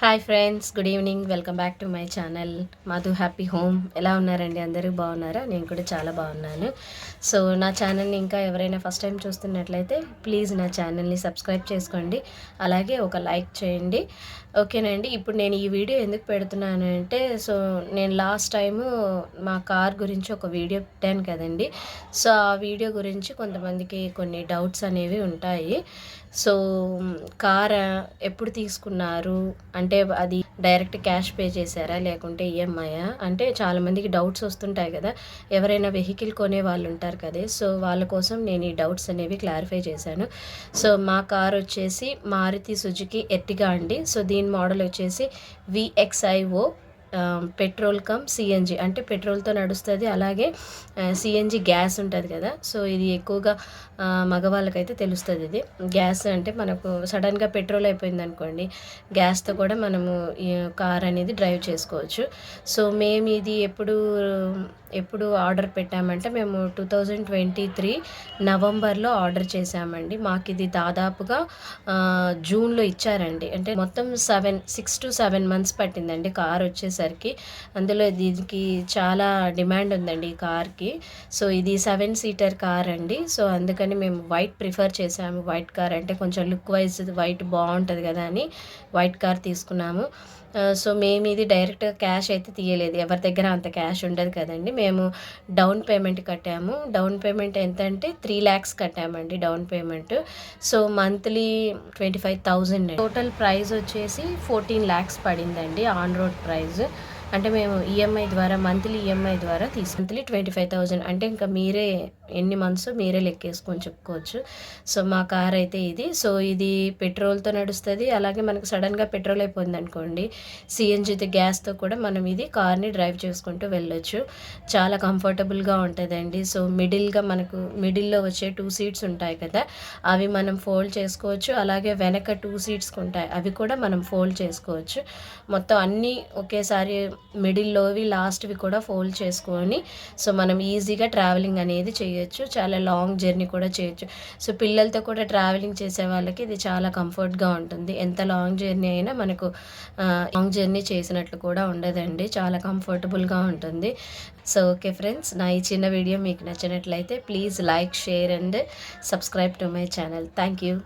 Hi friends, good evening. Welcome back to my channel Madhu happy home. ఎలా ఉన్నారండి? అందరూ బాగున్నారా? నేను కూడా చాలా బాగున్నాను. సో నా ఛానల్ని ఇంకా ఎవరైనా ఫస్ట్ టైం చూస్తున్నట్లయితే ప్లీజ్ నా ఛానల్ని సబ్స్క్రైబ్ చేసుకోండి, అలాగే ఒక లైక్ చేయండి. ఓకేనండి. ఇప్పుడు నేను ఈ వీడియో ఎందుకు పెడుతున్నాను అంటే, సో నేను లాస్ట్ టైము మా కార్ గురించి ఒక వీడియో పెట్టాను కదండి. సో ఆ వీడియో గురించి కొంతమందికి కొన్ని డౌట్స్ అనేవి ఉంటాయి. సో కార్ ఎప్పుడు తీసుకున్నారు అంటే అది డైరెక్ట్ క్యాష్ పే చేశారా లేకుంటే ఈఎంఐయా అంటే చాలామందికి డౌట్స్ వస్తుంటాయి కదా. ఎవరైనా వెహికల్ కొనే వాళ్ళు ఉంటారు కదా, సో వాళ్ళ కోసం నేను ఈ డౌట్స్ అనేవి క్లారిఫై చేశాను. సో మా కార్ వచ్చేసి మారుతి సుజుకి ఎర్టిగా అండి. సో దీని మోడల్ వచ్చేసి విఎక్స్ఐఓ పెట్రోల్ కమ్ సిఎన్జి, అంటే పెట్రోల్తో నడుస్తుంది, అలాగే సిఎన్జి గ్యాస్ ఉంటుంది కదా. సో ఇది ఎక్కువగా మగవాళ్ళకైతే తెలుస్తుంది. ఇది గ్యాస్ అంటే మనకు సడన్గా పెట్రోల్ అయిపోయింది అనుకోండి, గ్యాస్తో కూడా మనము ఈ కార్ అనేది డ్రైవ్ చేసుకోవచ్చు. సో మేము ఇది ఎప్పుడు ఆర్డర్ పెట్టామంటే మేము 2023 నవంబర్లో ఆర్డర్ చేసామండి. మాకు ఇది దాదాపుగా జూన్లో ఇచ్చారండి. అంటే మొత్తం 6 to 7 months పట్టిందండి కార్ వచ్చేసరికి. అందులో దీనికి చాలా డిమాండ్ ఉందండి ఈ కార్కి. సో ఇది 7 seater కార్ అండి. సో అందుకని మేము వైట్ ప్రిఫర్ చేసాము. వైట్ కార్ అంటే కొంచెం లుక్ వైజ్ వైట్ బాగుంటుంది కదా అని వైట్ కార్ తీసుకున్నాము. సో మేము ఇది డైరెక్ట్గా క్యాష్ అయితే తీయలేదు, ఎవరి దగ్గర అంత క్యాష్ ఉండదు కదండి. మేము డౌన్ పేమెంట్ కట్టాము. డౌన్ పేమెంట్ ఎంత అంటే 3 lakhs కట్టామండి down payment. So monthly 25,000. Total price వచ్చేసి 14 lakhs పడిందండి ఆన్ రోడ్ ప్రైస్. అంటే మేము ఈఎంఐ ద్వారా మంత్లీ ఈఎంఐ ద్వారా మంత్లీ 25,000 అంటే ఇంకా మీరే ఎన్ని మంత్స్ మీరే లెక్కేసుకొని చెప్పుకోవచ్చు. సో మా కార్ అయితే ఇది. సో ఇది పెట్రోల్తో నడుస్తుంది, అలాగే మనకు సడన్గా పెట్రోల్ అయిపోయింది అనుకోండి, సిఎన్జితో గ్యాస్తో కూడా మనం ఇది కార్ని డ్రైవ్ చేసుకుంటూ వెళ్ళొచ్చు. చాలా కంఫర్టబుల్గా ఉంటుందండి. సో మిడిల్లో వచ్చే 2 seats ఉంటాయి కదా, అవి మనం ఫోల్డ్ చేసుకోవచ్చు. అలాగే వెనక 2 seats ఉంటాయి, అవి కూడా మనం ఫోల్డ్ చేసుకోవచ్చు. మొత్తం అన్నీ ఒకేసారి మిడిల్లోవి లాస్ట్వి కూడా ఫోల్డ్ చేసుకొని సో మనం ఈజీగా ట్రావెలింగ్ అనేది చేయొచ్చు. చాలా లాంగ్ జర్నీ కూడా చేయొచ్చు. సో పిల్లలతో కూడా ట్రావెలింగ్ చేసే వాళ్ళకి ఇది చాలా కంఫర్ట్గా ఉంటుంది. ఎంత లాంగ్ జర్నీ అయినా మనకు లాంగ్ జర్నీ చేసినట్లు కూడా ఉండదండి, చాలా కంఫర్టబుల్గా ఉంటుంది. సో ఓకే ఫ్రెండ్స్, నా ఈ చిన్న వీడియో మీకు నచ్చినట్లయితే please like, share and subscribe to my channel. Thank you.